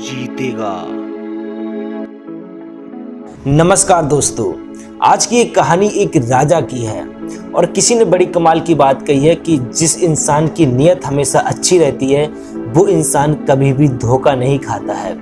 जीतेगा। नमस्कार दोस्तों, आज की एक कहानी एक राजा की है और किसी ने बड़ी कमाल की बात कही है कि जिस इंसान की नीयत हमेशा अच्छी रहती है वो इंसान कभी भी धोखा नहीं खाता है।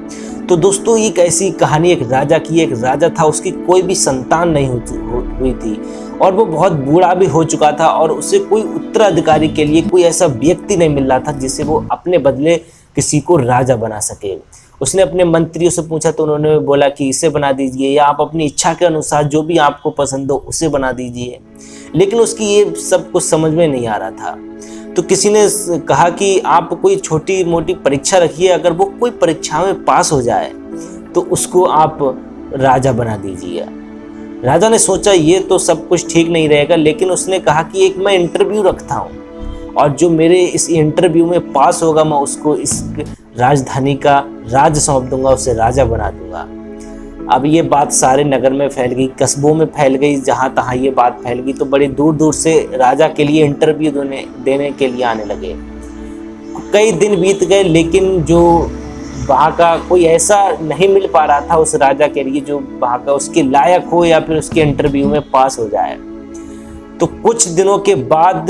तो दोस्तों, एक ऐसी कहानी एक राजा की। एक राजा था, उसकी कोई भी संतान नहीं हुई थी और वो बहुत बूढ़ा भी हो चुका था और उसे कोई उत्तराधिकारी के लिए कोई ऐसा व्यक्ति नहीं मिल रहा था जिसे वो अपने बदले किसी को राजा बना सके। उसने अपने मंत्रियों से पूछा तो उन्होंने बोला कि इसे बना दीजिए या आप अपनी इच्छा के अनुसार जो भी आपको पसंद हो उसे बना दीजिए, लेकिन उसकी ये सब कुछ समझ में नहीं आ रहा था। तो किसी ने कहा कि आप कोई छोटी मोटी परीक्षा रखिए, अगर वो कोई परीक्षा में पास हो जाए तो उसको आप राजा बना दीजिए। राजा ने सोचा ये तो सब कुछ ठीक नहीं रहेगा, लेकिन उसने कहा कि एक मैं इंटरव्यू रखता हूँ और जो मेरे इस इंटरव्यू में पास होगा मैं उसको इस राजधानी का राज सौंप दूंगा, उसे राजा बना दूंगा। अब ये बात सारे नगर में फैल गई, कस्बों में फैल गई, जहाँ तहाँ ये बात फैल गई। तो बड़ी दूर दूर से राजा के लिए इंटरव्यू देने के लिए आने लगे। कई दिन बीत गए, लेकिन जो वहाँ का कोई ऐसा नहीं मिल पा रहा था उस राजा के लिए जो वहाँ का उसके लायक हो या फिर उसके इंटरव्यू में पास हो जाए। तो कुछ दिनों के बाद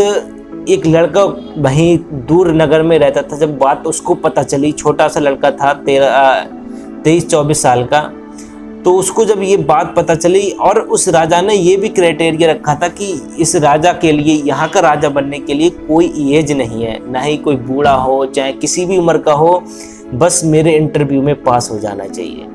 एक लड़का वहीं दूर नगर में रहता था। जब बात उसको पता चली, छोटा सा लड़का था, 23-24 साल का, तो उसको जब ये बात पता चली, और उस राजा ने ये भी क्राइटेरिया रखा था कि इस राजा के लिए, यहाँ का राजा बनने के लिए कोई एज नहीं है, ना ही कोई बूढ़ा हो चाहे किसी भी उम्र का हो, बस मेरे इंटरव्यू में पास हो जाना चाहिए।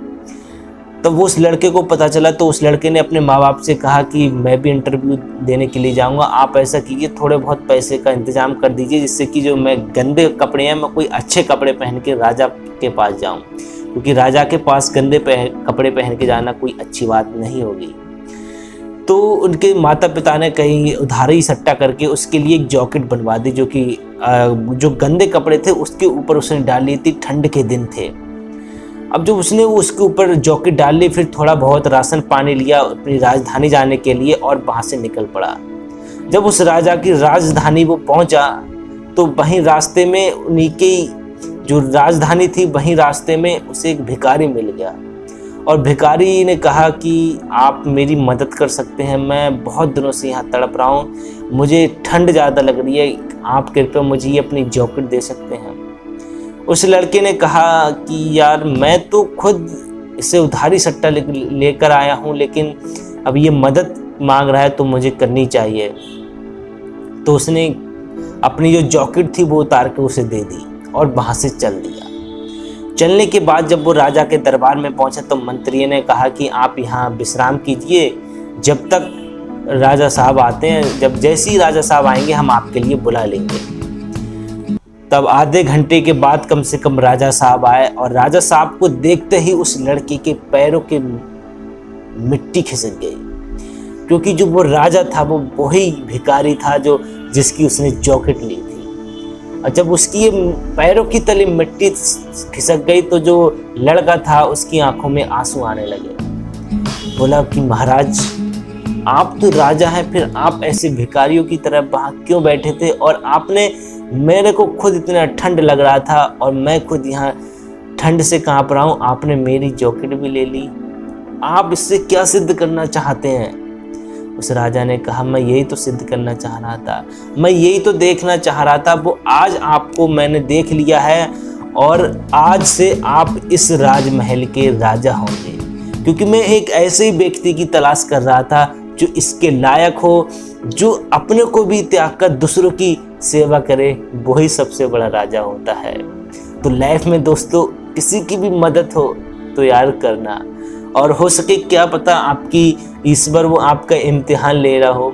तो वो उस लड़के को पता चला तो उस लड़के ने अपने माँ बाप से कहा कि मैं भी इंटरव्यू देने के लिए जाऊंगा, आप ऐसा कीजिए, थोड़े बहुत पैसे का इंतजाम कर दीजिए जिससे कि जो मैं गंदे कपड़े हैं मैं कोई अच्छे कपड़े पहन के राजा के पास जाऊं, क्योंकि राजा के पास गंदे कपड़े पहन के जाना कोई अच्छी बात नहीं होगी। तो उनके माता पिता ने कहीं उधारी सट्टा करके उसके लिए एक जैकेट बनवा दी, जो कि जो गंदे कपड़े थे उसके ऊपर उसने डाल ली थी। ठंड के दिन थे। अब जब उसने वो उसके ऊपर जैकेट डाल ली, फिर थोड़ा बहुत राशन पानी लिया अपनी राजधानी जाने के लिए और वहाँ से निकल पड़ा। जब उस राजा की राजधानी वो पहुंचा तो वहीं रास्ते में, उन्हीं की जो राजधानी थी वहीं रास्ते में उसे एक भिखारी मिल गया और भिखारी ने कहा कि आप मेरी मदद कर सकते हैं, मैं बहुत दिनों से यहाँ तड़प रहा हूँ, मुझे ठंड ज़्यादा लग रही है, आप कृपया मुझे ये अपनी जैकेट दे सकते हैं। उस लड़के ने कहा कि यार मैं तो खुद इसे उधारी सट्टा लेकर आया हूँ, लेकिन अब ये मदद मांग रहा है तो मुझे करनी चाहिए। तो उसने अपनी जो जैकेट थी वो उतार के उसे दे दी और वहाँ से चल दिया। चलने के बाद जब वो राजा के दरबार में पहुंचा तो मंत्री ने कहा कि आप यहाँ विश्राम कीजिए जब तक राजा साहब आते हैं, जब जैसे ही राजा साहब आएंगे हम आपके लिए बुला लेंगे। तब आधे घंटे के बाद कम से कम राजा साहब आए और राजा साहब को देखते ही उस लड़के के पैरों के मिट्टी खिसक गई, क्योंकि जो वो राजा था वो वही भिखारी था जो जिसकी उसने जैकेट ली थी। और जब उसकी ये पैरों की तले मिट्टी खिसक गई तो जो लड़का था उसकी आंखों में आंसू आने लगे। बोला कि महाराज, आप तो राजा हैं, फिर आप ऐसे भिखारियों की तरह वहाँ क्यों बैठे थे? और आपने, मेरे को खुद इतना ठंड लग रहा था और मैं खुद यहाँ ठंड से कांप रहा हूँ, आपने मेरी जैकेट भी ले ली, आप इससे क्या सिद्ध करना चाहते हैं? उस राजा ने कहा, मैं यही तो सिद्ध करना चाह रहा था, मैं यही तो देखना चाह रहा था, वो आज आपको मैंने देख लिया है और आज से आप इस राजमहल के राजा होंगे, क्योंकि मैं एक ऐसे ही व्यक्ति की तलाश कर रहा था जो इसके लायक हो, जो अपने को भी त्याग कर दूसरों की सेवा करे, वही सबसे बड़ा राजा होता है। तो लाइफ में दोस्तों किसी की भी मदद हो तो यार करना, और हो सके क्या पता आपकी ईश्वर वो आपका इम्तिहान ले रहा हो।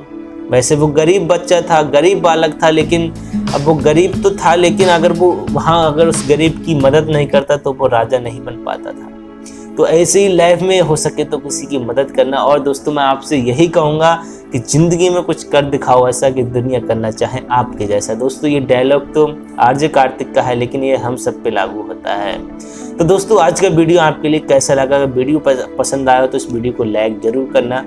वैसे वो गरीब बच्चा था, गरीब बालक था, लेकिन अब वो गरीब तो था, लेकिन अगर वो वहाँ अगर उस गरीब की मदद नहीं करता तो वो राजा नहीं बन पाता था। तो ऐसे ही लाइफ में हो सके तो किसी की मदद करना। और दोस्तों मैं आपसे यही कहूँगा कि ज़िंदगी में कुछ कर दिखाओ ऐसा कि दुनिया करना चाहे आपके जैसा। दोस्तों ये डायलॉग तो आरजे कार्तिक का है, लेकिन ये हम सब पे लागू होता है। तो दोस्तों आज का वीडियो आपके लिए कैसा लगा? अगर वीडियो पसंद आया तो इस वीडियो को लाइक ज़रूर करना।